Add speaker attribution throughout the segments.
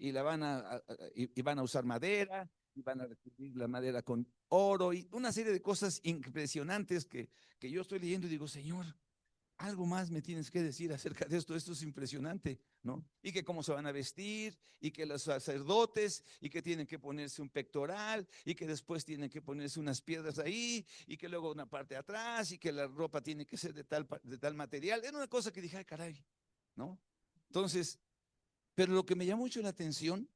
Speaker 1: y la y van a usar madera, y van a recubrir la madera con oro, y una serie de cosas impresionantes que yo estoy leyendo y digo, Señor, algo más me tienes que decir acerca de esto es impresionante, ¿no? Y que cómo se van a vestir, y que los sacerdotes, y que tienen que ponerse un pectoral, y que después tienen que ponerse unas piedras ahí, y que luego una parte atrás, y que la ropa tiene que ser de tal material. Era una cosa que dije, ay, caray, ¿no? Entonces, pero lo que me llamó mucho la atención,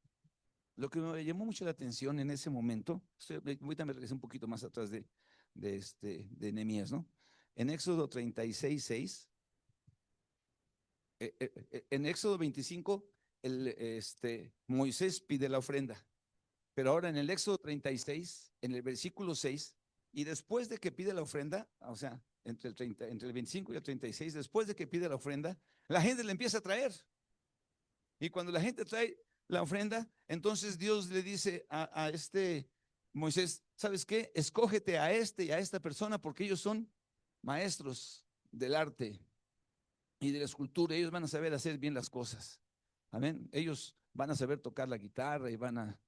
Speaker 1: lo que me llamó mucho la atención en ese momento, ahorita me regresé un poquito más atrás de Nehemías, ¿no? En Éxodo 36:6, en Éxodo 25, Moisés pide la ofrenda, pero ahora en el Éxodo 36, en el versículo 6, y después de que pide la ofrenda, o sea, entre el 25 y el 36, después de que pide la ofrenda, la gente le empieza a traer. Y cuando la gente trae la ofrenda, entonces Dios le dice a este Moisés, ¿sabes qué? Escógete a este y a esta persona porque ellos son maestros del arte y de la escultura. Ellos van a saber hacer bien las cosas. Amén. Ellos van a saber tocar la guitarra y van a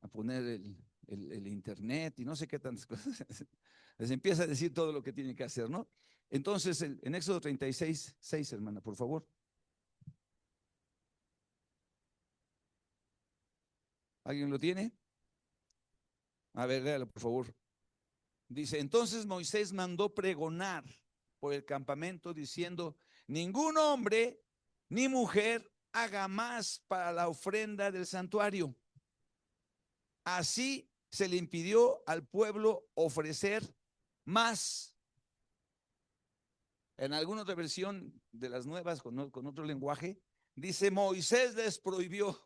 Speaker 1: poner el internet y no sé qué tantas cosas. Les empieza a decir todo lo que tienen que hacer, ¿no? Entonces, en Éxodo 36:6, hermana, por favor. ¿Alguien lo tiene? A ver, léalo, por favor. Dice, entonces Moisés mandó pregonar por el campamento diciendo, ningún hombre ni mujer haga más para la ofrenda del santuario. Así se le impidió al pueblo ofrecer más. En alguna otra versión de las nuevas, con otro lenguaje, dice, Moisés les prohibió,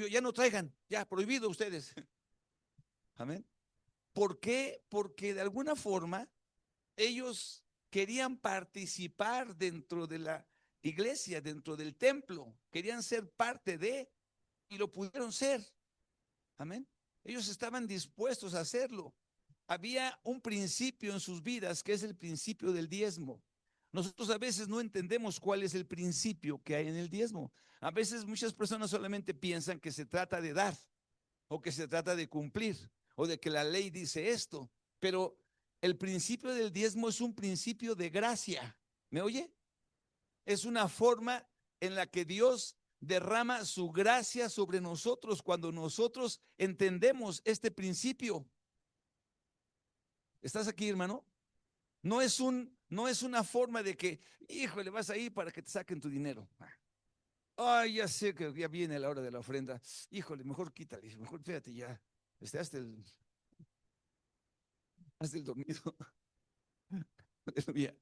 Speaker 1: ya no traigan, ya prohibido ustedes. Amén. ¿Por qué? Porque de alguna forma ellos querían participar dentro de la iglesia, dentro del templo, querían ser parte de, y lo pudieron ser. Amén. Ellos estaban dispuestos a hacerlo. Había un principio en sus vidas que es el principio del diezmo. Nosotros a veces no entendemos cuál es el principio que hay en el diezmo. A veces muchas personas solamente piensan que se trata de dar o que se trata de cumplir o de que la ley dice esto, pero el principio del diezmo es un principio de gracia. ¿Me oye? Es una forma en la que Dios derrama su gracia sobre nosotros cuando nosotros entendemos este principio. ¿Estás aquí, hermano? No es una forma de que, híjole, vas ahí para que te saquen tu dinero. Ay, ya sé que ya viene la hora de la ofrenda. Híjole, mejor quítale, mejor fíjate ya. Hasta el dormido. Aleluya.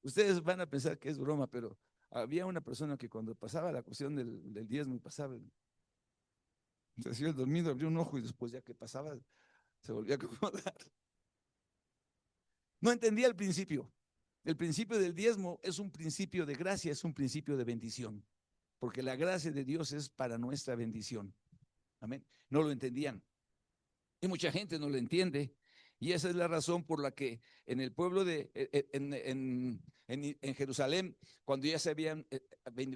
Speaker 1: Ustedes van a pensar que es broma, pero había una persona que cuando pasaba la cuestión del diezmo y pasaba, se hacía el dormido, abrió un ojo y después ya que pasaba, se volvía a acomodar. No entendía el principio. El principio del diezmo es un principio de gracia, es un principio de bendición, porque la gracia de Dios es para nuestra bendición. Amén. No lo entendían. Y mucha gente no lo entiende. Y esa es la razón por la que en el pueblo en Jerusalén, cuando ya se habían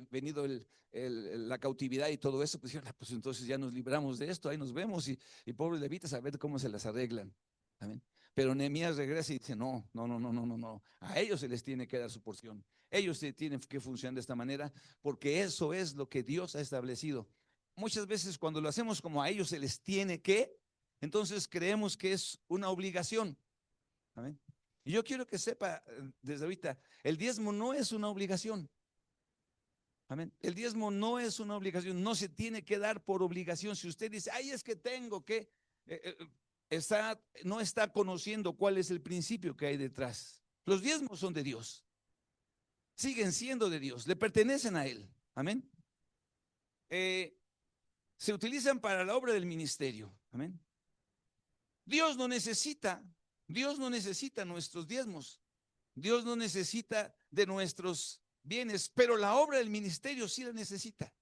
Speaker 1: venido la cautividad y todo eso, pues dijeron, pues entonces ya nos libramos de esto, ahí nos vemos y pobres levitas a ver cómo se las arreglan. Amén. Pero Nehemías regresa y dice, no, no, no, no, no, no, no. A ellos se les tiene que dar su porción. Ellos se tienen que funcionar de esta manera porque eso es lo que Dios ha establecido. Muchas veces cuando lo hacemos como a ellos se les tiene que, entonces creemos que es una obligación. Amén. Y yo quiero que sepa desde ahorita, el diezmo no es una obligación. Amén. El diezmo no es una obligación, no se tiene que dar por obligación. Si usted dice, ay, es que tengo que, no está conociendo cuál es el principio que hay detrás. Los diezmos son de Dios, siguen siendo de Dios, le pertenecen a Él. Amén. Eh, Se utilizan para la obra del ministerio. Amén. Dios no necesita, Dios no necesita nuestros diezmos, Dios no necesita de nuestros bienes, pero la obra del ministerio sí la necesita.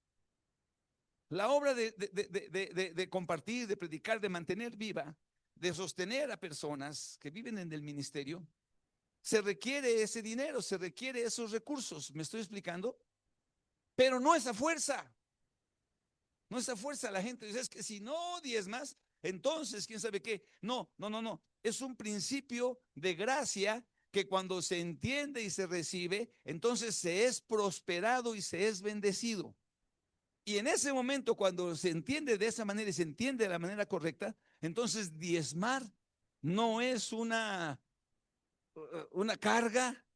Speaker 1: La obra de compartir, de predicar, de mantener viva, de sostener a personas que viven en el ministerio, se requiere ese dinero, se requiere esos recursos. ¿Me estoy explicando? Pero no es a fuerza. No es a fuerza la gente dice, es que si no diezmas, entonces quién sabe qué. No, no, no, no. Es un principio de gracia que cuando se entiende y se recibe, entonces se es prosperado y se es bendecido. Y en ese momento, cuando se entiende de esa manera y se entiende de la manera correcta, entonces diezmar no es una carga,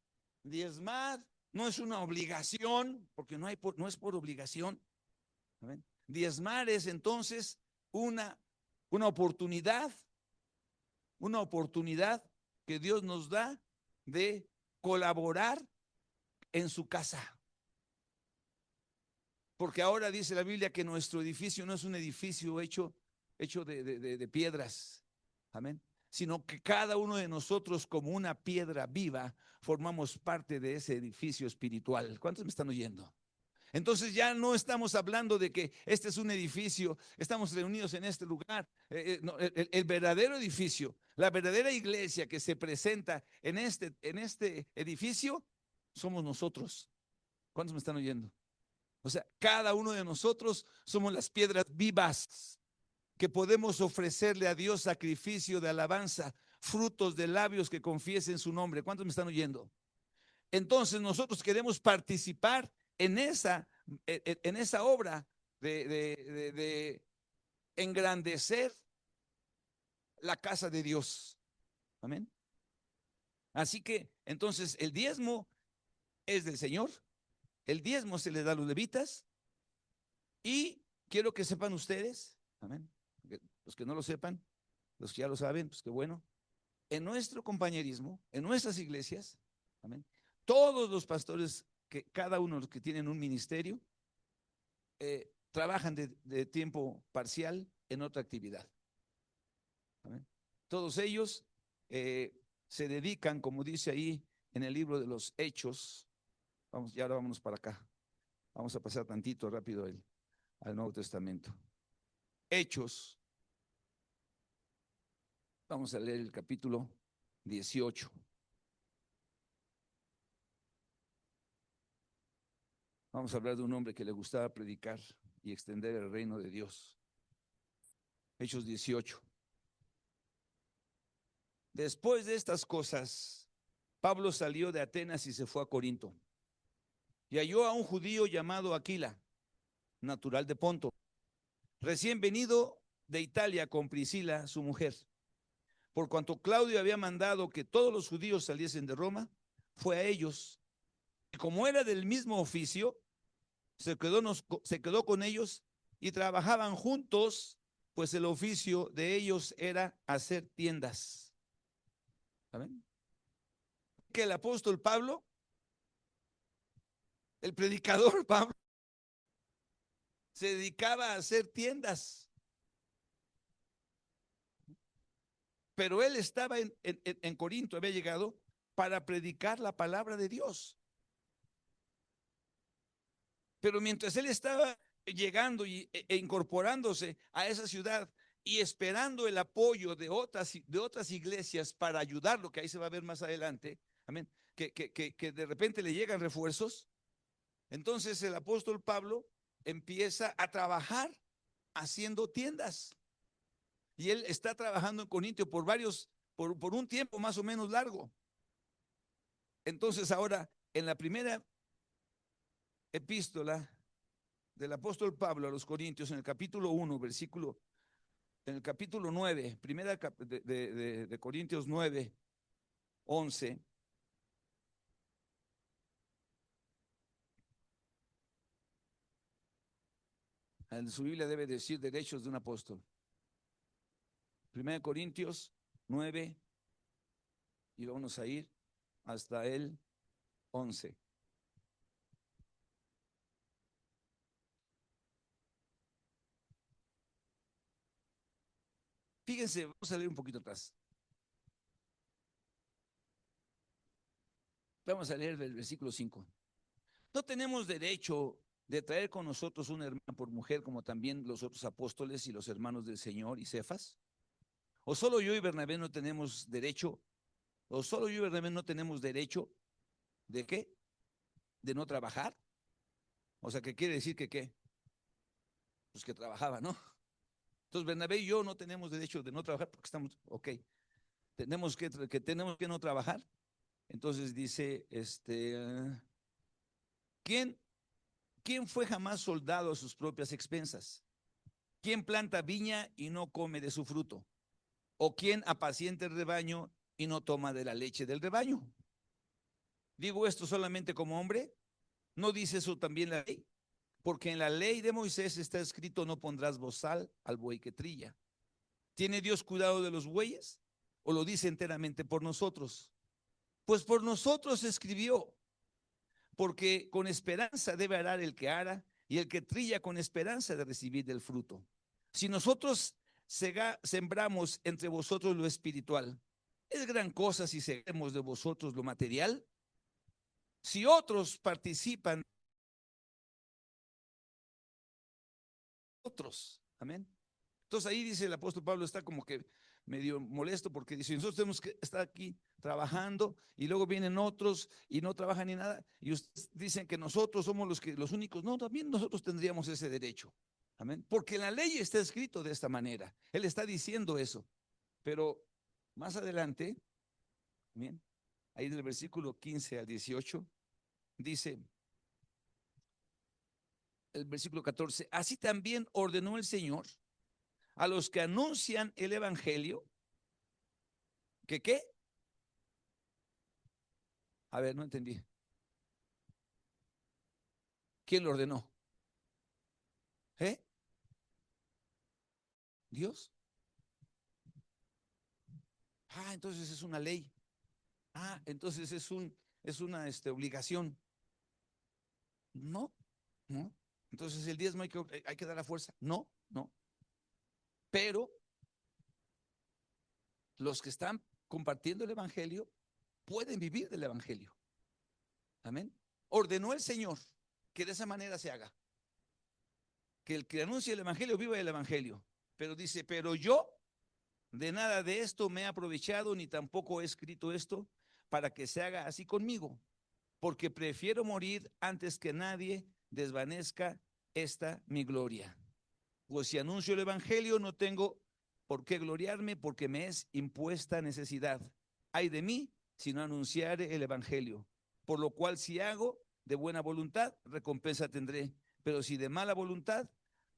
Speaker 1: diezmar no es una obligación, porque no es por obligación. ¿Saben? Diezmar es entonces una, una oportunidad, una oportunidad que Dios nos da de colaborar en su casa. Porque ahora dice la Biblia que nuestro edificio no es un edificio hecho de piedras, amén, sino que cada uno de nosotros como una piedra viva formamos parte de ese edificio espiritual. ¿Cuántos me están oyendo? Entonces ya no estamos hablando de que este es un edificio, estamos reunidos en este lugar. No, el verdadero edificio, la verdadera iglesia que se presenta en este edificio, somos nosotros. ¿Cuántos me están oyendo? O sea, cada uno de nosotros somos las piedras vivas que podemos ofrecerle a Dios sacrificio de alabanza, frutos de labios que confiesen su nombre. ¿Cuántos me están oyendo? Entonces nosotros queremos participar en esa obra de engrandecer la casa de Dios. Amén. Así que entonces el diezmo es del Señor, el diezmo se le da a los levitas y quiero que sepan ustedes, amén, los que no lo sepan, los que ya lo saben, pues qué bueno, en nuestro compañerismo, en nuestras iglesias, amén, todos los pastores, que cada uno de los que tienen un ministerio, trabajan de tiempo parcial en otra actividad. ¿Amén? Todos ellos se dedican, como dice ahí en el libro de los Hechos. Vamos, y ahora vámonos para acá. Vamos a pasar tantito rápido al Nuevo Testamento. Hechos. Vamos a leer el capítulo 18. Vamos a hablar de un hombre que le gustaba predicar y extender el reino de Dios. Hechos 18. Después de estas cosas, Pablo salió de Atenas y se fue a Corinto. Y halló a un judío llamado Aquila, natural de Ponto, recién venido de Italia con Priscila, su mujer. Por cuanto Claudio había mandado que todos los judíos saliesen de Roma, fue a ellos. Y como era del mismo oficio, se quedó con ellos y trabajaban juntos, pues el oficio de ellos era hacer tiendas. ¿Saben? Que el apóstol Pablo, el predicador Pablo, se dedicaba a hacer tiendas. Pero él estaba en Corinto, había llegado para predicar la palabra de Dios. Pero mientras él estaba llegando e incorporándose a esa ciudad y esperando el apoyo de otras iglesias para ayudarlo, que ahí se va a ver más adelante, amén, que de repente le llegan refuerzos, entonces el apóstol Pablo empieza a trabajar haciendo tiendas. Y él está trabajando en Corinto por un tiempo más o menos largo. Entonces ahora, en la primera epístola del apóstol Pablo a los Corintios, en el capítulo 1, en el capítulo 9, primera de Corintios 9, 11, en su Biblia debe decir derechos de un apóstol. Primera de Corintios 9, y vamos a ir hasta el 11. Fíjense, vamos a leer un poquito atrás. Vamos a leer el versículo 5. No tenemos derecho de traer con nosotros una hermana por mujer, como también los otros apóstoles y los hermanos del Señor y Cefas. ¿O solo yo y Bernabé no tenemos derecho? ¿O solo yo y Bernabé no tenemos derecho de qué? ¿De no trabajar? O sea, ¿qué quiere decir que qué? pues que trabajaba, ¿no? Entonces Bernabé y yo no tenemos derecho de no trabajar porque estamos, ok, tenemos que no trabajar. Entonces dice, ¿quién, quién fue jamás soldado a sus propias expensas? ¿Quién planta viña y no come de su fruto? ¿O quién apacienta el rebaño y no toma de la leche del rebaño? Digo esto solamente como hombre. ¿No dice eso también la ley? Porque en la ley de Moisés está escrito: no pondrás bozal al buey que trilla. ¿Tiene Dios cuidado de los bueyes? ¿O lo dice enteramente por nosotros? Pues por nosotros escribió, porque con esperanza debe arar el que ara, y el que trilla con esperanza de recibir del fruto. Si nosotros sembramos entre vosotros lo espiritual, ¿es gran cosa si segaremos de vosotros lo material? Si otros participan, otros, amén. Entonces ahí dice el apóstol Pablo, está como que medio molesto porque dice: nosotros tenemos que estar aquí trabajando y luego vienen otros y no trabajan ni nada, y ustedes dicen que nosotros somos los únicos. No, también nosotros tendríamos ese derecho, amén, porque en la ley está escrito de esta manera. Él está diciendo eso, pero más adelante, bien, ahí del versículo 15 al 18 dice el versículo 14: así también ordenó el Señor a los que anuncian el evangelio, ¿que qué? A ver, no entendí. ¿Quién lo ordenó? ¿Eh? ¿Dios? Ah, entonces es una ley. Ah, entonces es una obligación. No, no. Entonces el diezmo hay que dar la fuerza. No, no. Pero los que están compartiendo el evangelio pueden vivir del evangelio. Amén. Ordenó el Señor que de esa manera se haga. Que el que anuncie el evangelio viva el evangelio. Pero dice: pero yo de nada de esto me he aprovechado, ni tampoco he escrito esto para que se haga así conmigo, porque prefiero morir antes que nadie desvanezca esta mi gloria. Pues si anuncio el evangelio, no tengo por qué gloriarme, porque me es impuesta necesidad. Ay de mí si no anunciare el evangelio. Por lo cual, si hago de buena voluntad, recompensa tendré. Pero si de mala voluntad,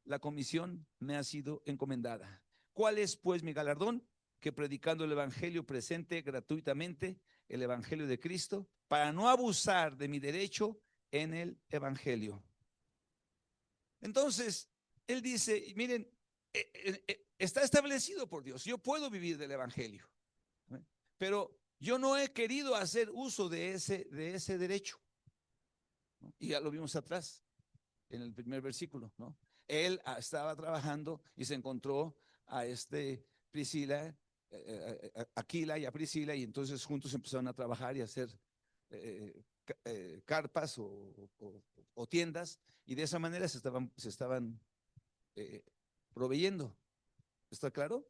Speaker 1: la comisión me ha sido encomendada. ¿Cuál es pues mi galardón? Que predicando el evangelio presente gratuitamente el evangelio de Cristo, para no abusar de mi derecho en el evangelio. Entonces, él dice: miren, está establecido por Dios, yo puedo vivir del evangelio, ¿no? Pero yo no he querido hacer uso de ese derecho, ¿no? Y ya lo vimos atrás, en el primer versículo, ¿no? Él estaba trabajando y se encontró a Priscila, Aquila y a Priscila, y entonces juntos empezaron a trabajar y a hacer carpas o tiendas, y de esa manera se estaban eh, proveyendo. ¿Está claro?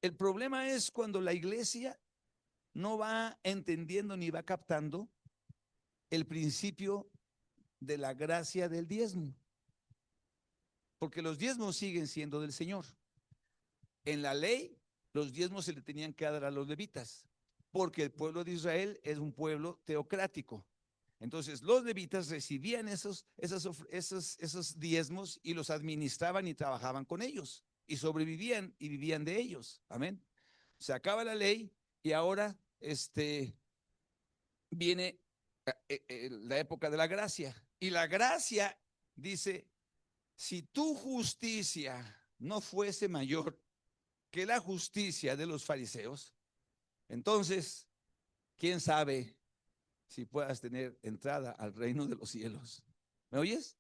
Speaker 1: El problema es cuando la iglesia no va entendiendo ni va captando el principio de la gracia del diezmo, porque los diezmos siguen siendo del Señor. En la ley, los diezmos se le tenían que dar a los levitas, porque el pueblo de Israel es un pueblo teocrático. Entonces los levitas recibían esos diezmos y los administraban y trabajaban con ellos y sobrevivían y vivían de ellos. Amén. Se acaba la ley y ahora viene la época de la gracia. Y la gracia dice: si tu justicia no fuese mayor que la justicia de los fariseos, entonces, ¿quién sabe si puedas tener entrada al reino de los cielos? ¿Me oyes?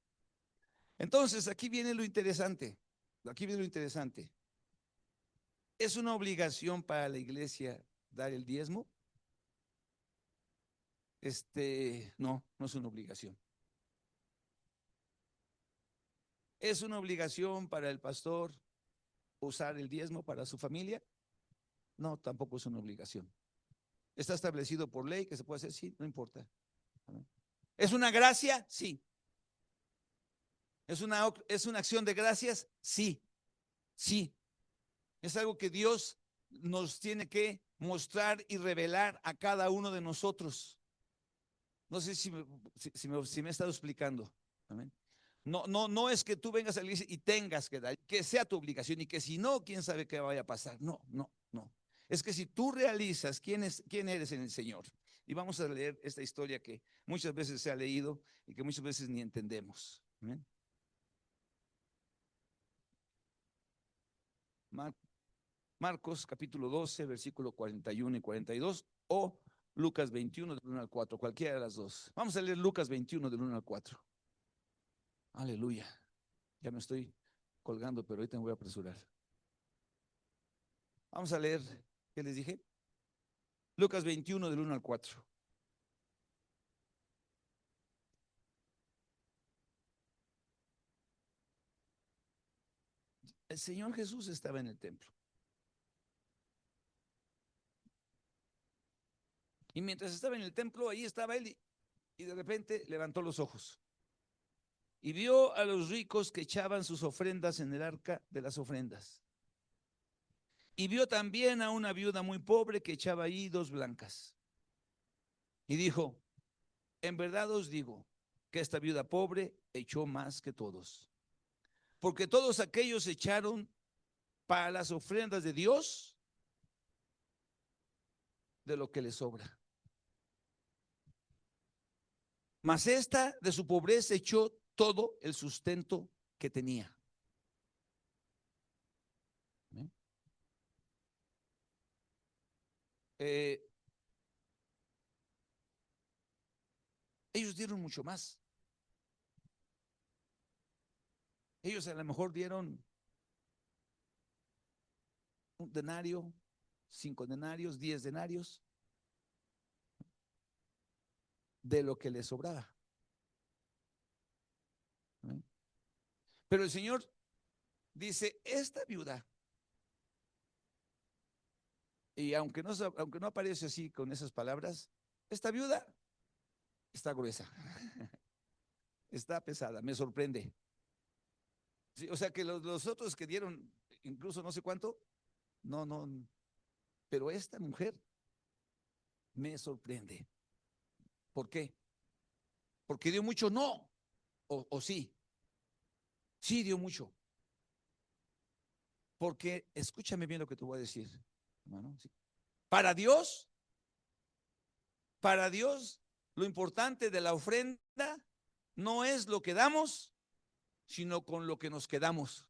Speaker 1: Entonces, aquí viene lo interesante. Aquí viene lo interesante. ¿Es una obligación para la iglesia dar el diezmo? No, no es una obligación. ¿Es una obligación para el pastor usar el diezmo para su familia? No, tampoco es una obligación. ¿Está establecido por ley que se puede hacer? Sí, no importa. ¿Es una gracia? Sí. ¿Es una acción de gracias? Sí, sí. Es algo que Dios nos tiene que mostrar y revelar a cada uno de nosotros. No sé si me he estado explicando. Amén. No es que tú vengas a la iglesia y tengas que dar, que sea tu obligación y que si no, quién sabe qué vaya a pasar. No. Es que si tú realizas quién eres en el Señor. Y vamos a leer esta historia que muchas veces se ha leído y que muchas veces ni entendemos. Amén. Marcos capítulo 12, versículo 41 y 42 o Lucas 21 del 1 al 4, cualquiera de las dos. Vamos a leer Lucas 21 del 1 al 4. Aleluya. Ya me estoy colgando, pero ahorita me voy a apresurar. Vamos a leer, ¿qué les dije? Lucas 21 del 1 al 4. El Señor Jesús estaba en el templo. Y mientras estaba en el templo, ahí estaba él y de repente levantó los ojos. Y vio a los ricos que echaban sus ofrendas en el arca de las ofrendas. Y vio también a una viuda muy pobre que echaba ahí 2 blancas. Y dijo, en verdad os digo que esta viuda pobre echó más que todos. Porque todos aquellos echaron para las ofrendas de Dios de lo que les sobra. Mas esta de su pobreza echó todo el sustento que tenía. ¿Eh? Eh, ellos dieron mucho más. Ellos a lo mejor dieron 1 denario, 5 denarios, 10 denarios de lo que les sobraba. ¿Eh? Pero el Señor dice, esta viuda, y aunque no aparece así con esas palabras, esta viuda está gruesa, está pesada, me sorprende. Sí, o sea que los otros que dieron incluso no sé cuánto, no, pero esta mujer me sorprende. ¿Por qué? Porque dio mucho, no, o sí, sí dio mucho. Porque escúchame bien lo que te voy a decir, hermano. ¿Sí? Para Dios, para Dios, lo importante de la ofrenda no es lo que damos, sino con lo que nos quedamos.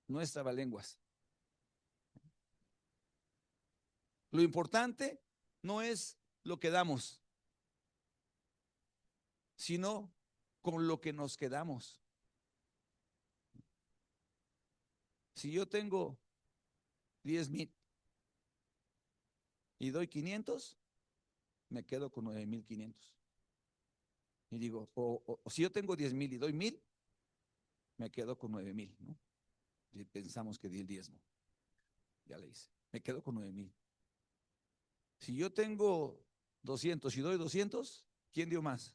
Speaker 1: No es trabalenguas. Lo importante no es lo que damos, sino con lo que nos quedamos. Si yo tengo 10,000 y doy 500, me quedo con 9,500. Y digo, o si yo tengo 10,000 y doy 1,000, me quedo con 9,000, ¿no? Y pensamos que di el diezmo. Ya le hice. Me quedo con 9,000. Si yo tengo 200 y doy 200, ¿quién dio más?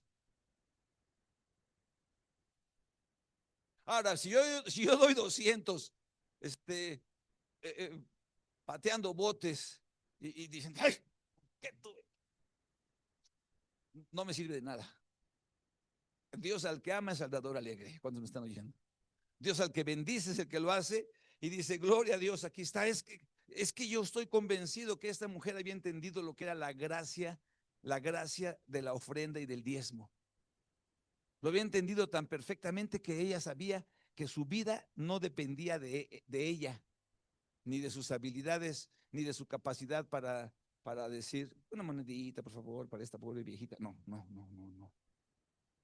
Speaker 1: Ahora, si yo doy 200, eh, eh, pateando botes y dicen, ¡ay! ¿Qué tuve? No me sirve de nada. Dios al que ama es al dador alegre. ¿Cuántos me están oyendo? Dios al que bendice es el que lo hace y dice, gloria a Dios, aquí está. Es que yo estoy convencido que esta mujer había entendido lo que era la gracia de la ofrenda y del diezmo. Lo había entendido tan perfectamente que ella sabía que su vida no dependía de ella, ni de sus habilidades, ni de su capacidad para decir, una monedita, por favor, para esta pobre viejita. No.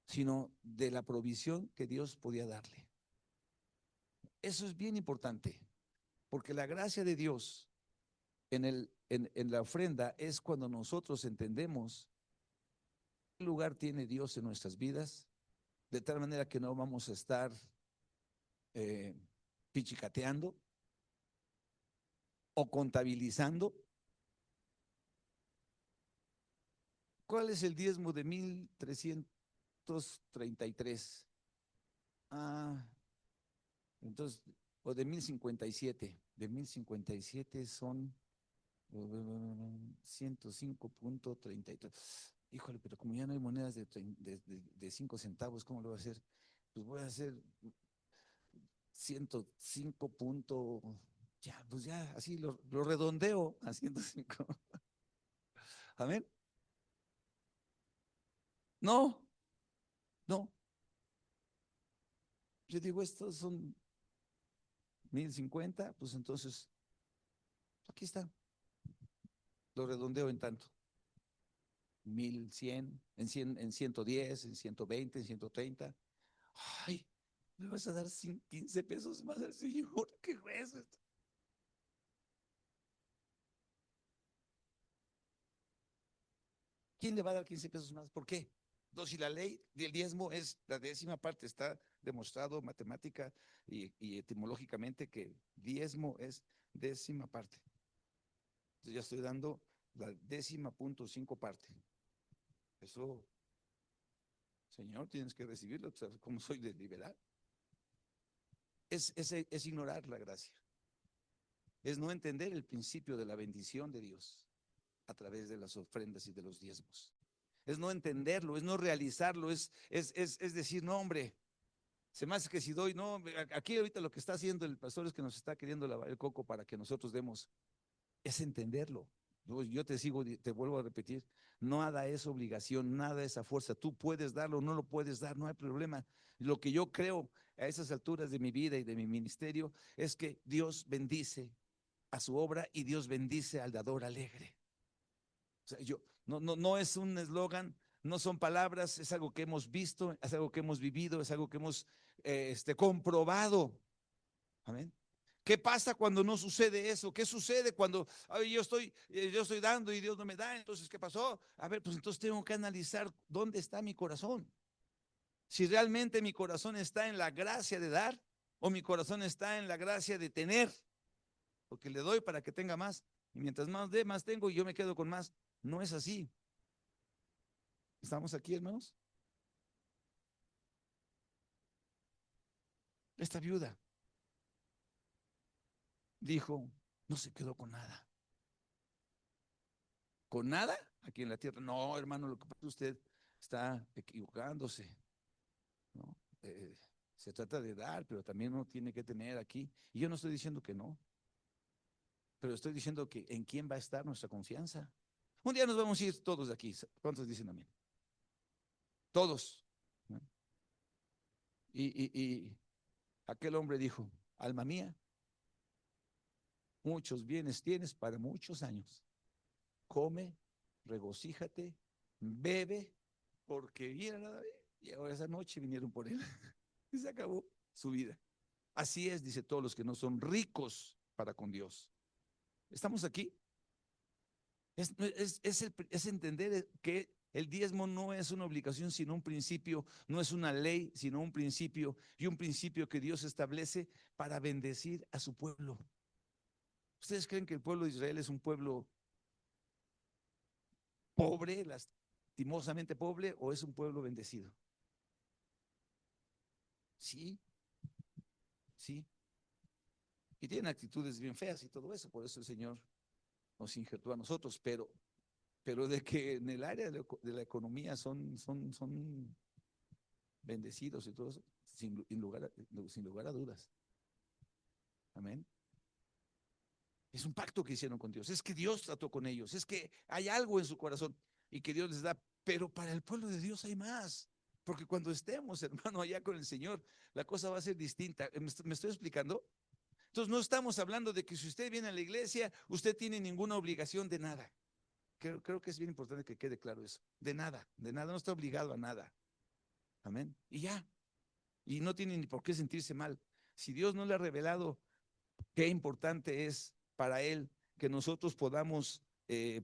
Speaker 1: Sino de la provisión que Dios podía darle. Eso es bien importante, porque la gracia de Dios en la ofrenda es cuando nosotros entendemos qué lugar tiene Dios en nuestras vidas, de tal manera que no vamos a estar eh, pichicateando o contabilizando. ¿Cuál es el diezmo de 1,300 1533. Entonces, o de 1057. De 1057 son 105.33. Híjole, pero como ya no hay monedas de 5 centavos, ¿cómo lo voy a hacer? Pues voy a hacer 105 punto, ya, pues ya, así lo redondeo a 105. Amén. No, no. Yo digo, estos son 1050, pues entonces, aquí está. Lo redondeo en tanto. 1100, en 110, en 120, en 130. Ay, me vas a dar 15 pesos más al Señor. ¿Qué es esto? ¿Quién le va a dar 15 pesos más? ¿Por qué? Entonces, si la ley del diezmo es la 10ª parte, está demostrado matemática y etimológicamente que diezmo es 10ª parte. Entonces ya estoy dando la 10.5 parte. Eso, Señor, tienes que recibirlo. ¿Sabes cómo soy de liberal? Es ignorar la gracia. Es no entender el principio de la bendición de Dios a través de las ofrendas y de los diezmos. Es no entenderlo, es no realizarlo, es decir, no, hombre, se me hace que si doy, no, aquí ahorita lo que está haciendo el pastor es que nos está queriendo lavar el coco para que nosotros demos, es entenderlo. Yo te sigo, te vuelvo a repetir, nada es obligación, nada es a fuerza. Tú puedes darlo, no lo puedes dar, no hay problema. Lo que yo creo a esas alturas de mi vida y de mi ministerio es que Dios bendice a su obra y Dios bendice al dador alegre. O sea, no es un eslogan, no son palabras, es algo que hemos visto, es algo que hemos vivido, es algo que hemos comprobado. Amén. ¿Qué pasa cuando no sucede eso? ¿Qué sucede cuando yo estoy dando y Dios no me da? Entonces, ¿qué pasó? A ver, pues entonces tengo que analizar dónde está mi corazón. Si realmente mi corazón está en la gracia de dar o mi corazón está en la gracia de tener, porque le doy para que tenga más. Y mientras más dé, más tengo y yo me quedo con más. No es así. ¿Estamos aquí, hermanos? Esta viuda dijo, no se quedó con nada. ¿Con nada? Aquí en la tierra. No, hermano, lo que pasa es que usted está equivocándose, ¿no? Se trata de dar, pero también uno tiene que tener aquí. Y yo no estoy diciendo que no, pero estoy diciendo que en quién va a estar nuestra confianza. Un día nos vamos a ir todos de aquí. ¿Cuántos dicen amén? Todos. ¿No? Y aquel hombre dijo, alma mía, muchos bienes tienes para muchos años. Come, regocíjate, bebe, porque viene nada. Y ahora esa noche vinieron por él y se acabó su vida. Así es, dice todos los que no son ricos para con Dios. ¿Estamos aquí? Es entender que el diezmo no es una obligación, sino un principio, no es una ley, sino un principio, y un principio que Dios establece para bendecir a su pueblo. ¿Ustedes creen que el pueblo de Israel es un pueblo pobre, lastimosamente pobre, o es un pueblo bendecido? Sí, sí. Y tienen actitudes bien feas y todo eso, por eso el Señor nos injertó a nosotros, pero de que en el área de la economía son bendecidos y todo eso, sin lugar a dudas. Amén. Es un pacto que hicieron con Dios, es que Dios trató con ellos, es que hay algo en su corazón y que Dios les da, pero para el pueblo de Dios hay más, porque cuando estemos, hermano, allá con el Señor, la cosa va a ser distinta. ¿Me estoy explicando? Entonces no estamos hablando de que si usted viene a la iglesia, usted tiene ninguna obligación de nada. Creo que es bien importante que quede claro eso. De nada, no está obligado a nada. Amén. Y ya. Y no tiene ni por qué sentirse mal. Si Dios no le ha revelado qué importante es para Él que nosotros podamos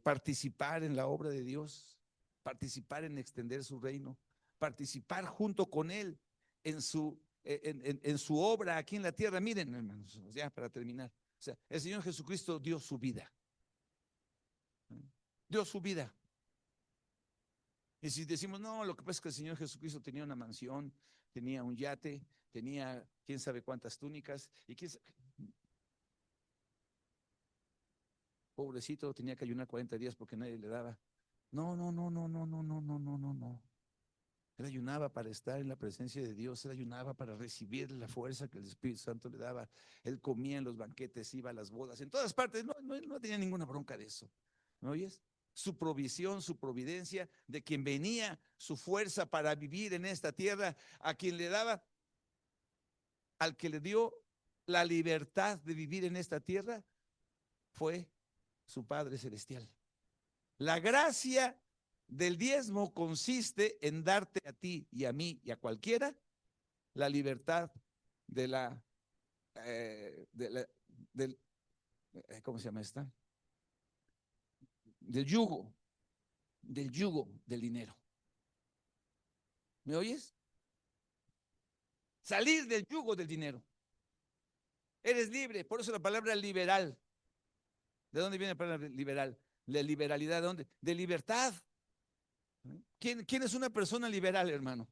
Speaker 1: participar en la obra de Dios, participar en extender su reino, participar junto con Él en su obra aquí en la tierra. Miren, hermanos, ya para terminar. O sea, el Señor Jesucristo dio su vida. Dio su vida. Y si decimos, no, lo que pasa es que el Señor Jesucristo tenía una mansión, tenía un yate, tenía quién sabe cuántas túnicas, y quién sabe, pobrecito, tenía que ayunar 40 días porque nadie le daba. No, no, no, no, no, no, no, no, no, no, no. Él ayunaba para estar en la presencia de Dios, él ayunaba para recibir la fuerza que el Espíritu Santo le daba. Él comía en los banquetes, iba a las bodas, en todas partes, no tenía ninguna bronca de eso. ¿Me oyes? Su provisión, su providencia, de quien venía su fuerza para vivir en esta tierra, a quien le daba, al que le dio la libertad de vivir en esta tierra, fue su Padre Celestial. La gracia del diezmo consiste en darte a ti y a mí y a cualquiera la libertad de de la del, ¿cómo se llama esta? Del yugo del dinero. ¿Me oyes? Salir del yugo del dinero. Eres libre, por eso la palabra liberal. ¿De dónde viene la palabra liberal? De liberalidad, ¿de dónde? De libertad. ¿Quién es una persona liberal, hermano?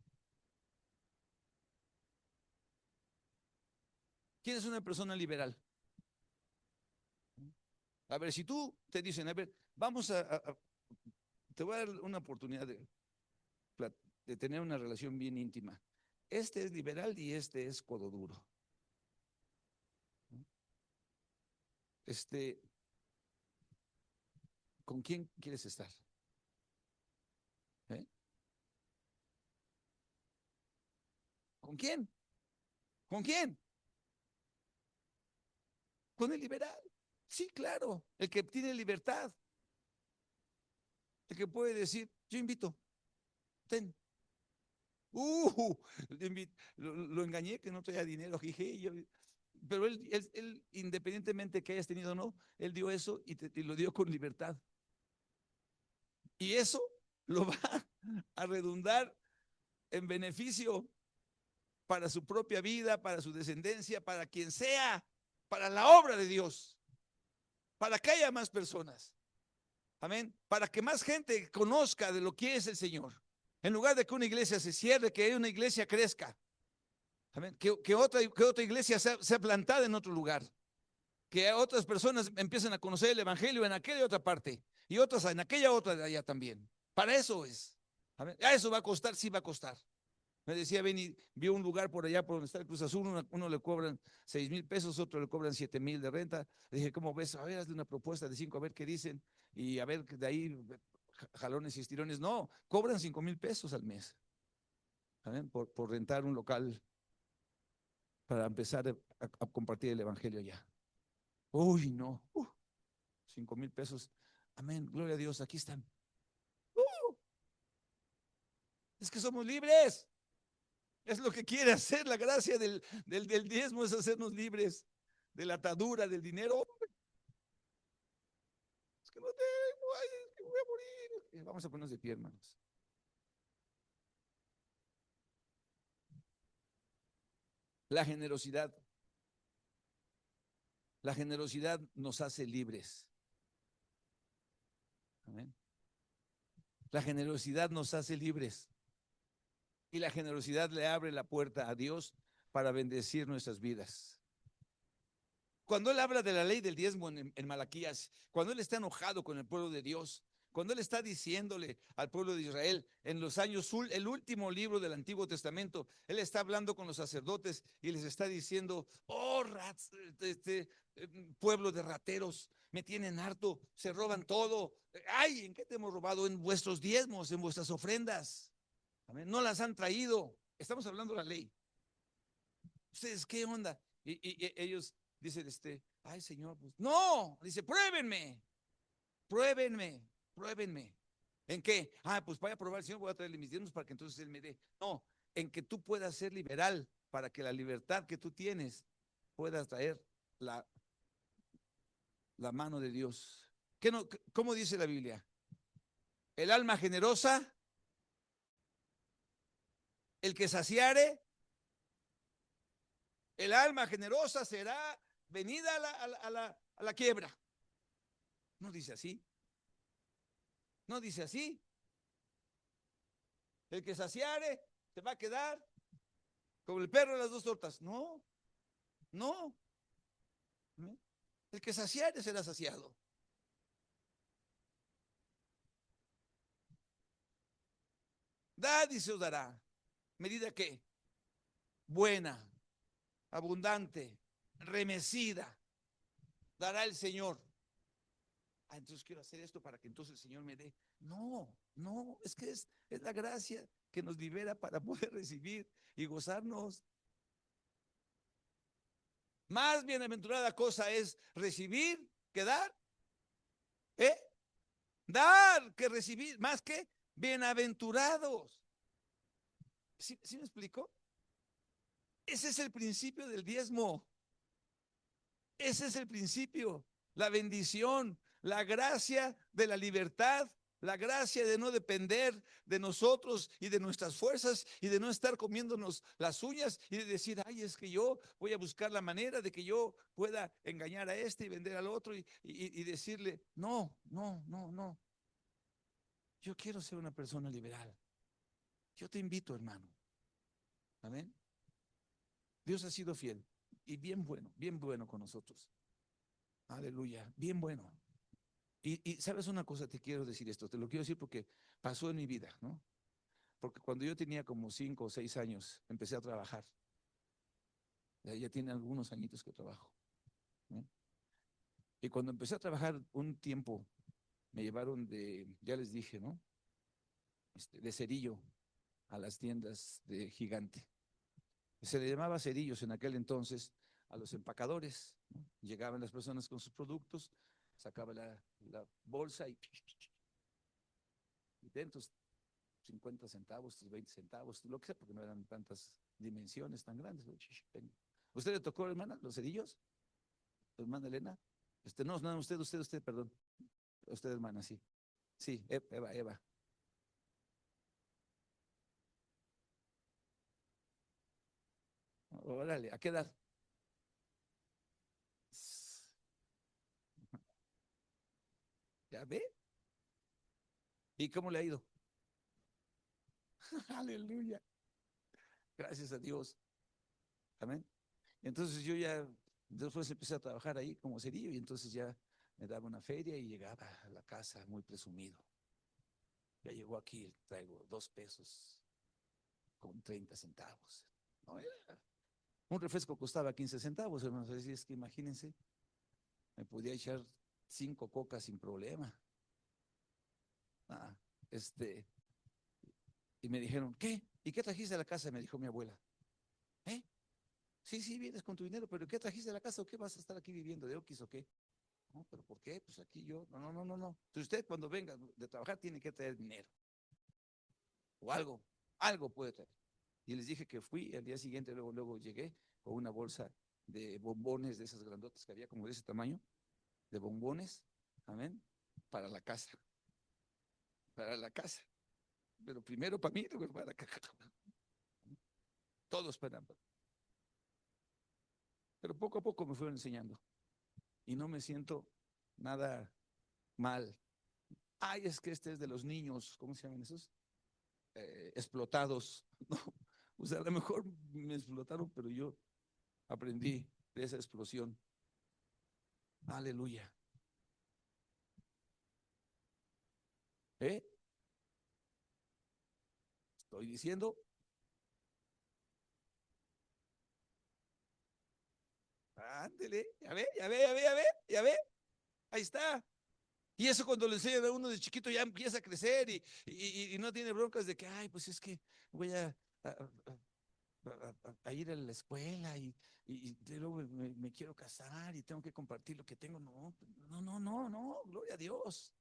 Speaker 1: ¿Quién es una persona liberal? A ver, si tú te dicen, a ver, te voy a dar una oportunidad de tener una relación bien íntima. Este es liberal y este es codo duro. Este, ¿Con quién quieres estar? ¿Eh? ¿Con quién? ¿Con quién? Con el liberal. Sí, claro, el que tiene libertad, el que puede decir, yo invito, ten. Uh, lo engañé que no traía dinero, dije, pero él, independientemente que hayas tenido o no, él dio eso y lo dio con libertad. Y eso lo va a redundar en beneficio para su propia vida, para su descendencia, para quien sea, para la obra de Dios, para que haya más personas. Amén. Para que más gente conozca de lo que es el Señor. En lugar de que una iglesia se cierre, que una iglesia crezca. Amén. Que otra iglesia sea plantada en otro lugar. Que otras personas empiecen a conocer el Evangelio en aquella otra parte y otras en aquella otra de allá también. Para eso es. Amén. A eso va a costar, sí va a costar. Me decía, vio un lugar por allá por donde está el Cruz Azul, uno le cobran 6,000 pesos, otro le cobran 7,000 de renta. Le dije, ¿cómo ves? A ver, hazle una propuesta de 5, a ver qué dicen, y a ver de ahí jalones y estirones. No, cobran 5,000 pesos al mes, ¿saben? Por rentar un local para empezar a compartir el evangelio allá. Uy, no, 5,000 pesos. Amén, gloria a Dios, aquí están. Uh, es que somos libres. Es lo que quiere hacer la gracia del diezmo, es hacernos libres de la atadura del dinero. Es que no tengo, ay, es que voy a morir. Vamos a ponernos de pie, hermanos. La generosidad, la generosidad nos hace libres. Amén. La generosidad nos hace libres. Y la generosidad le abre la puerta a Dios para bendecir nuestras vidas. Cuando él habla de la ley del diezmo en Malaquías, cuando él está enojado con el pueblo de Dios, cuando él está diciéndole al pueblo de Israel en los años, el último libro del Antiguo Testamento, él está hablando con los sacerdotes y les está diciendo, oh, pueblo de rateros, me tienen harto, se roban todo. Ay, ¿en qué te hemos robado? En vuestros diezmos, en vuestras ofrendas. Amén. No las han traído. Estamos hablando de la ley. ¿Ustedes qué onda? Y ellos dicen, ay Señor, pues no, dice, pruébenme, pruébenme, pruébenme. ¿En qué? Pues vaya a probar al Señor, voy a traerle mis diezmos para que entonces Él me dé. No, en que tú puedas ser liberal, para que la libertad que tú tienes puedas traer la mano de Dios. ¿Cómo dice la Biblia? El alma generosa, el que saciare, el alma generosa será venida a la quiebra. No dice así. No dice así. El que saciare se va a quedar como el perro de las dos tortas. No, no. El que saciare será saciado. Dad y se os dará. ¿Medida qué? Buena, abundante, remecida. Dará el Señor. Entonces quiero hacer esto para que entonces el Señor me dé. No, no, es que es la gracia que nos libera para poder recibir y gozarnos. Más bienaventurada cosa es recibir que dar. ¿Eh? Dar que recibir, más que bienaventurados. ¿Sí me explico? Ese es el principio del diezmo. Ese es el principio, la bendición, la gracia de la libertad, la gracia de no depender de nosotros y de nuestras fuerzas y de no estar comiéndonos las uñas y de decir, ay, es que yo voy a buscar la manera de que yo pueda engañar a este y vender al otro y decirle, no, no, no, no. Yo quiero ser una persona liberal. Yo te invito, hermano. Amén. Dios ha sido fiel y bien bueno con nosotros. Aleluya, bien bueno. Y sabes una cosa, te quiero decir esto, te lo quiero decir porque pasó en mi vida, ¿no? Porque cuando yo tenía como 5 o 6 años, empecé a trabajar. Ya tiene algunos añitos que trabajo, ¿no? Y cuando empecé a trabajar un tiempo, me llevaron ya les dije, ¿no? De cerillo a las tiendas de Gigante. Se le llamaba cerillos en aquel entonces a los empacadores, ¿no? Llegaban las personas con sus productos, sacaba la bolsa y dentro 50 centavos, 20 centavos, lo que sea, porque no eran tantas dimensiones tan grandes. ¿Usted le tocó, hermana, los cerillos? Hermana Elena. No, no, usted, perdón. Usted, hermana, sí. Sí, Eva. Órale, ¿a qué edad? ¿Ya ve? ¿Y cómo le ha ido? Aleluya. Gracias a Dios. Amén. Entonces yo ya, después empecé a trabajar ahí como cerillo y entonces ya me daba una feria y llegaba a la casa muy presumido. Ya llegó aquí, traigo 2 pesos con 30 centavos. No, un refresco costaba 15 centavos, hermanos. Así es que imagínense, me podía echar 5 cocas sin problema. Ah, este, y me dijeron, ¿qué? ¿Y qué trajiste a la casa? Me dijo mi abuela. ¿Eh? Sí, sí, vienes con tu dinero, pero ¿qué trajiste a la casa o qué vas a estar aquí viviendo? ¿De Oquis o qué? No, pero ¿por qué? Pues aquí yo, no, no, no, no, no. Entonces usted cuando venga de trabajar tiene que traer dinero o algo puede traer. Y les dije que fui, al día siguiente luego llegué con una bolsa de bombones de esas grandotas que había como de ese tamaño, de bombones, amén, para la casa, para la casa. Pero primero para mí, luego para acá. Todos para. Pero poco a poco me fueron enseñando y no me siento nada mal. Ay, es que este es de los niños, ¿cómo se llaman esos? Explotados. No, o sea, a lo mejor me explotaron, pero yo aprendí de esa explosión. Aleluya. ¿Eh? Estoy diciendo, ándele, ya ve, ya ve, ya ve, ya ve, ya ve, ahí está. Y eso cuando le enseñan a uno de chiquito ya empieza a crecer y no tiene broncas de que, ay, pues es que voy a ir a la escuela y luego me quiero casar y tengo que compartir lo que tengo. No, no, no, no, no, gloria a Dios,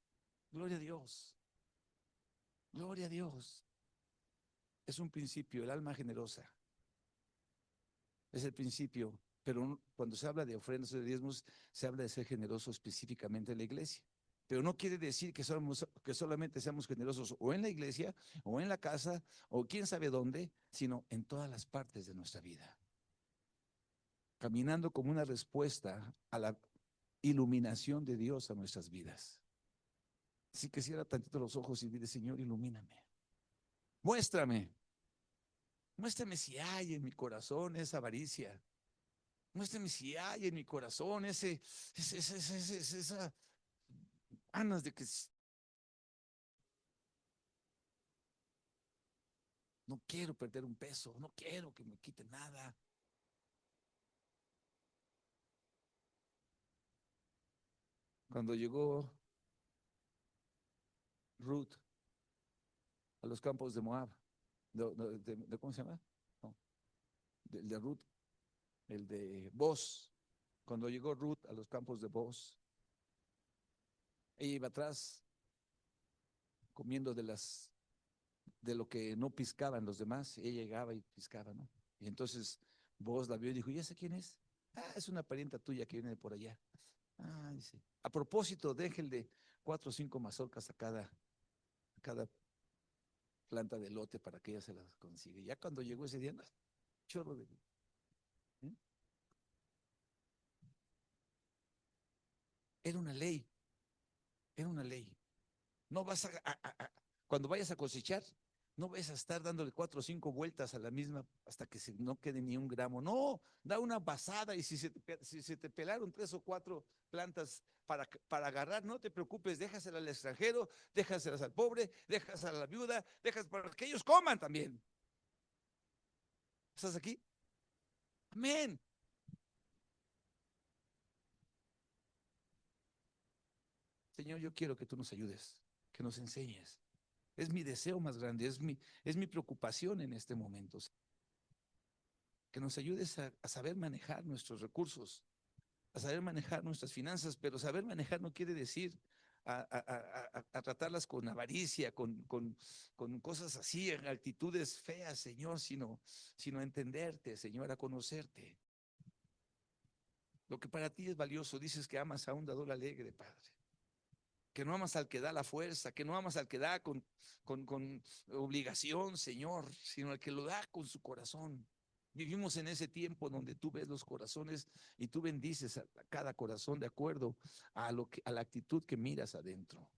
Speaker 1: gloria a Dios, gloria a Dios. Es un principio, el alma generosa es el principio, pero cuando se habla de ofrendas o de diezmos, se habla de ser generoso específicamente en la iglesia. Pero no quiere decir que solamente seamos generosos o en la iglesia, o en la casa, o quién sabe dónde, sino en todas las partes de nuestra vida. Caminando como una respuesta a la iluminación de Dios a nuestras vidas. Así que cierra tantito los ojos y dile, Señor, ilumíname. Muéstrame, muéstrame si hay en mi corazón esa avaricia. Muéstrame si hay en mi corazón esa ganas de que no quiero perder un peso, no quiero que me quite nada. Cuando llegó Ruth a los campos de Moab, ¿cómo se llama? No, de Ruth, el de Boz. Cuando llegó Ruth a los campos de Boz, ella iba atrás comiendo de lo que no piscaban los demás. Ella llegaba y piscaba, ¿no? Y entonces Boz la vio y dijo, ¿y esa quién es? Ah, es una parienta tuya que viene de por allá. Ah, dice. A propósito, déjenle 4 o 5 mazorcas a cada planta de lote para que ella se las consiga. Ya cuando llegó ese día, no, chorro de. ¿eh? Era una ley, era una ley. No vas cuando vayas a cosechar, no vas a estar dándole 4 o 5 vueltas a la misma hasta que no quede ni un gramo. No, da una pasada y si se te pelaron 3 o 4 plantas para agarrar, no te preocupes, déjaselas al extranjero, déjaselas al pobre, déjaselas a la viuda, déjaselas para que ellos coman también. ¿Estás aquí? Amén. Señor, yo quiero que tú nos ayudes, que nos enseñes. Es mi deseo más grande, es mi preocupación en este momento. Que nos ayudes a saber manejar nuestros recursos, a saber manejar nuestras finanzas, pero saber manejar no quiere decir a tratarlas con avaricia, con cosas así, en actitudes feas, Señor, sino a entenderte, Señor, a conocerte. Lo que para ti es valioso, dices que amas a un dador alegre, Padre. Que no amas al que da la fuerza, que no amas al que da con obligación, Señor, sino al que lo da con su corazón. Vivimos en ese tiempo donde tú ves los corazones y tú bendices a cada corazón de acuerdo a la actitud que miras adentro.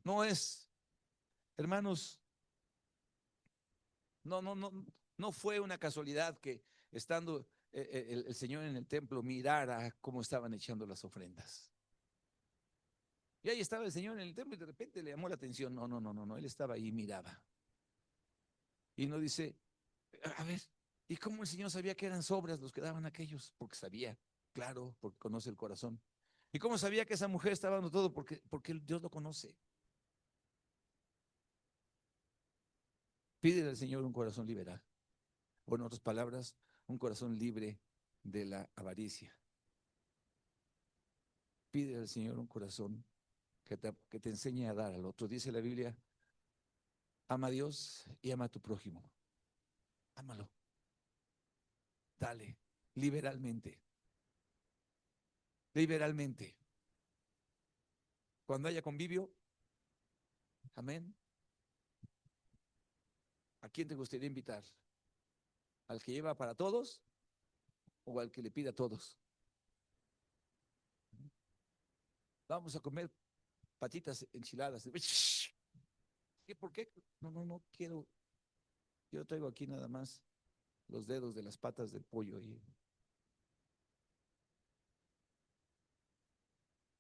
Speaker 1: No es, hermanos, no fue una casualidad que estando el Señor en el templo mirara cómo estaban echando las ofrendas. Y ahí estaba el Señor en el templo y de repente le llamó la atención. No, no, no, no, no, él estaba ahí y miraba. Y no dice, a ver, ¿y cómo el Señor sabía que eran sobras los que daban aquellos? Porque sabía, claro, porque conoce el corazón. ¿Y cómo sabía que esa mujer estaba dando todo? Porque Dios lo conoce. Pídele al Señor un corazón liberal. O en otras palabras, un corazón libre de la avaricia. Pídele al Señor un corazón que te enseñe a dar al otro. Dice la Biblia, ama a Dios y ama a tu prójimo. Ámalo, dale, liberalmente, liberalmente. Cuando haya convivio, amén. ¿A quién te gustaría invitar? ¿Al que lleva para todos o al que le pide a todos? Vamos a comer patitas enchiladas. ¿Por qué? No, no, no quiero. Yo traigo aquí nada más los dedos de las patas del pollo y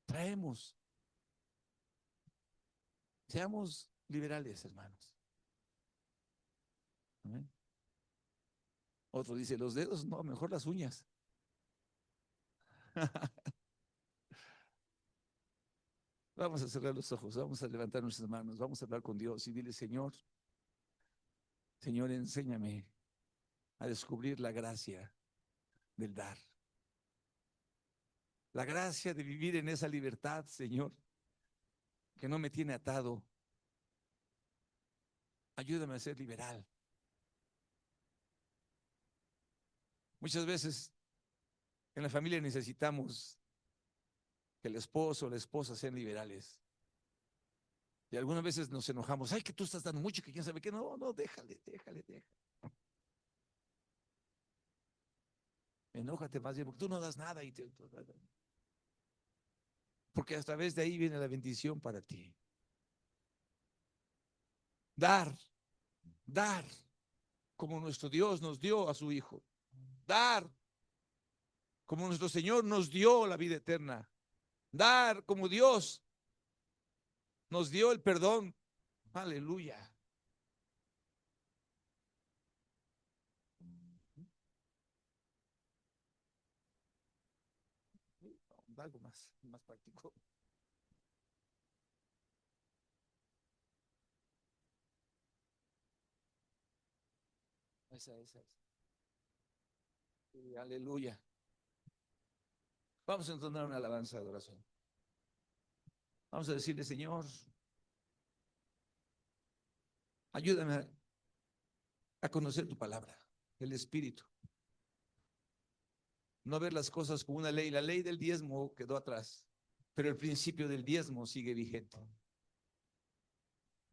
Speaker 1: traemos. Seamos liberales, hermanos. ¿Amén? Otro dice, los dedos, no, mejor las uñas. Vamos a cerrar los ojos, vamos a levantar nuestras manos, vamos a hablar con Dios y dile, Señor, Señor, enséñame a descubrir la gracia del dar. La gracia de vivir en esa libertad, Señor, que no me tiene atado. Ayúdame a ser liberal. Muchas veces en la familia necesitamos que el esposo o la esposa sean liberales. Y algunas veces nos enojamos, ay, que tú estás dando mucho, que quién sabe qué. No, no, déjale, déjale, déjale. Enójate más bien, porque tú no das nada. Porque a través de ahí viene la bendición para ti. Dar, dar, como nuestro Dios nos dio a su Hijo. Dar, como nuestro Señor nos dio la vida eterna. Dar, como Dios nos dio el perdón. Aleluya. Algo más práctico. Esa. Sí, aleluya. Vamos a entonar una alabanza de adoración. Vamos a decirle, Señor, ayúdame a conocer tu palabra, el Espíritu. No ver las cosas como una ley. La ley del diezmo quedó atrás, pero el principio del diezmo sigue vigente.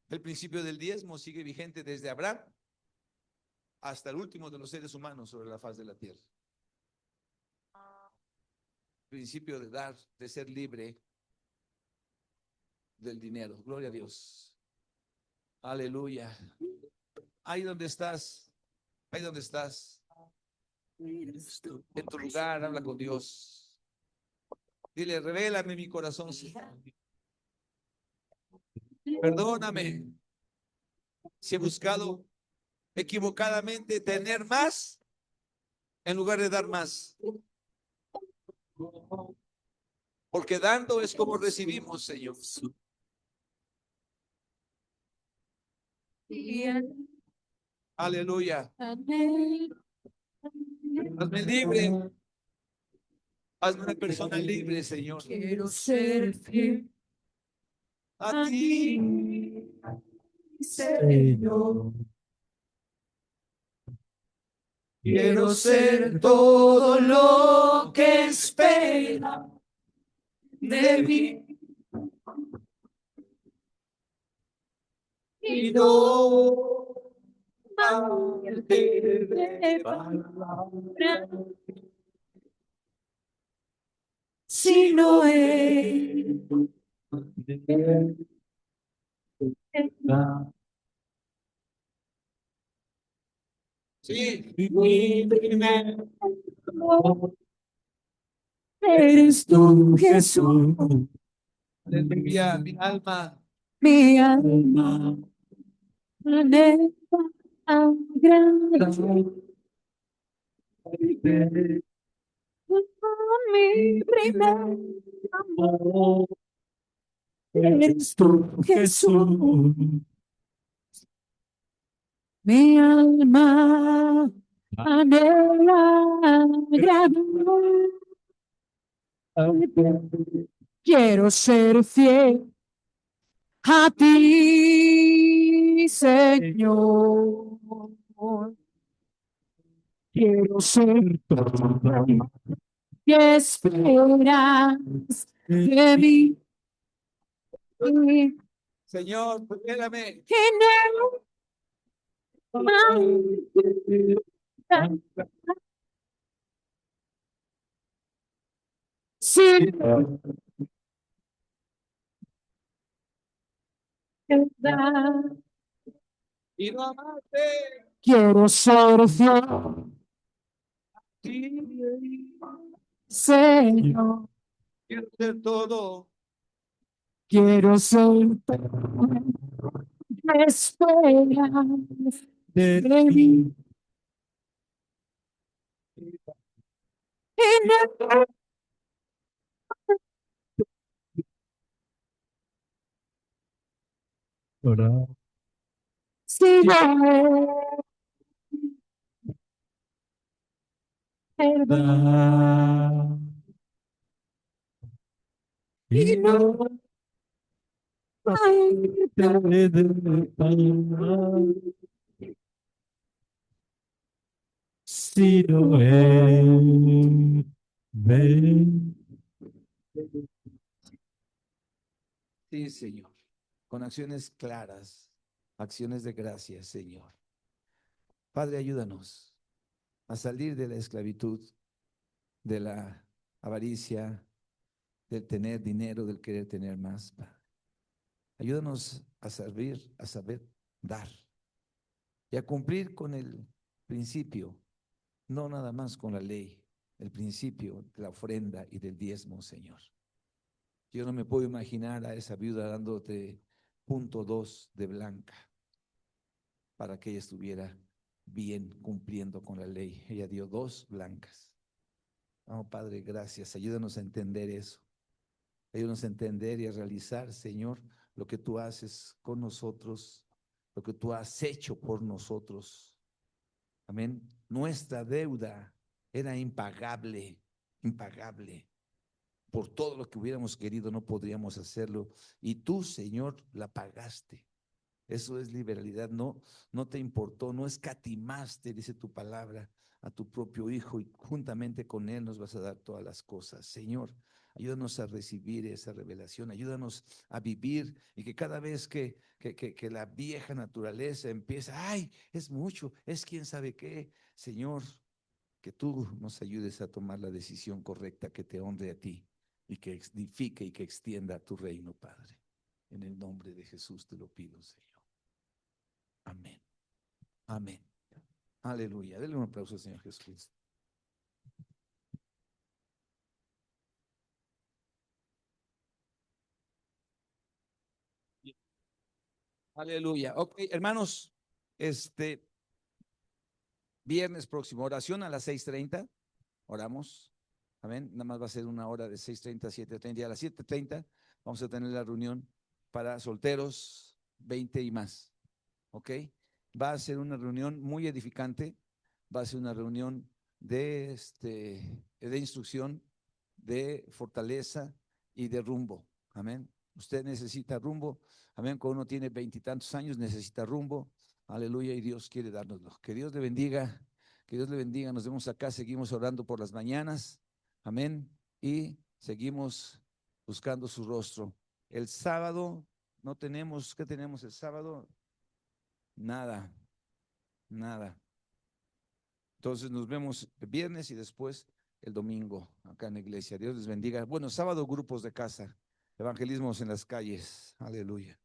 Speaker 1: El principio del diezmo sigue vigente desde Abraham hasta el último de los seres humanos sobre la faz de la tierra. El principio de dar, de ser libre del dinero. Gloria a Dios. Aleluya. Ahí donde estás, ahí donde estás, en tu lugar, habla con Dios. Dile, revélame mi corazón, Señor. Perdóname si he buscado equivocadamente tener más en lugar de dar más. Porque dando es como recibimos, Señor. Aleluya. Hazme libre. Hazme una persona libre, Señor.
Speaker 2: Quiero ser fiel
Speaker 1: A ti,
Speaker 2: Señor.
Speaker 1: quiero ser todo lo que espera de mí. Y no
Speaker 2: de palabra, sino es
Speaker 1: sí,
Speaker 2: mi primer amor. Eres tú, Jesús,
Speaker 1: aleluya, mi alma.
Speaker 2: mi alma anhela agradar. Mi primer amor. Eres tú, Jesús, mi alma anhela agradar. Quiero ser fiel a ti, Señor. Quiero ser todo que esperas de mí.
Speaker 1: Señor, revélame.
Speaker 2: Sí,
Speaker 1: Y no amarte.
Speaker 2: quiero ser fiel, Señor.
Speaker 1: Quiero ser todo.
Speaker 2: Quiero ser todo que esperas de mí. Si no es verdad y no hay si no es ven.
Speaker 1: Sí, Señor. Con acciones claras, acciones de gracia, Señor. Padre, ayúdanos a salir de la esclavitud, de la avaricia, del tener dinero, del querer tener más, Padre. Ayúdanos a servir, a saber dar y a cumplir con el principio, no nada más con la ley, el principio de la ofrenda y del diezmo, Señor. Yo no me puedo imaginar a esa viuda dándote 0.2 de blanca para que ella estuviera bien cumpliendo con la ley. Ella dio 2 blancas. Oh, Padre, gracias. Ayúdanos a entender eso. Ayúdanos a entender y a realizar, Señor, lo que tú haces con nosotros, lo que tú has hecho por nosotros. Amén. Nuestra deuda era impagable, impagable. Por todo lo que hubiéramos querido no podríamos hacerlo. Y tú, Señor, la pagaste. Eso es liberalidad. No te importó, no escatimaste, dice tu palabra, a tu propio Hijo y juntamente con Él nos vas a dar todas las cosas. Señor, ayúdanos a recibir esa revelación, ayúdanos a vivir y que cada vez que la vieja naturaleza empieza, ay, es mucho, es quién sabe qué, Señor, que tú nos ayudes a tomar la decisión correcta que te honre a ti y que edifique y que extienda tu reino, Padre. En el nombre de Jesús te lo pido, Señor. Amén. Amén. Aleluya. Denle un aplauso al Señor Jesucristo. Aleluya. Ok, hermanos, viernes próximo, oración a las 6:30. Oramos. Amén. Nada más va a ser una hora de 6:30 a 7:30. Y a las 7:30 vamos a tener la reunión para solteros 20 y más. ¿Ok? Va a ser una reunión muy edificante. Va a ser una reunión de instrucción, de fortaleza y de rumbo. Amén. Usted necesita rumbo. Amén. Cuando uno tiene 20 y tantos años, necesita rumbo. Aleluya. Y Dios quiere dárnoslo. Que Dios le bendiga. Que Dios le bendiga. Nos vemos acá. Seguimos orando por las mañanas. Amén. Y seguimos buscando su rostro. El sábado no tenemos, ¿qué tenemos el sábado? Nada, nada. Entonces nos vemos el viernes y después el domingo acá en la iglesia. Dios les bendiga. Bueno, sábado grupos de casa, evangelismos en las calles. Aleluya.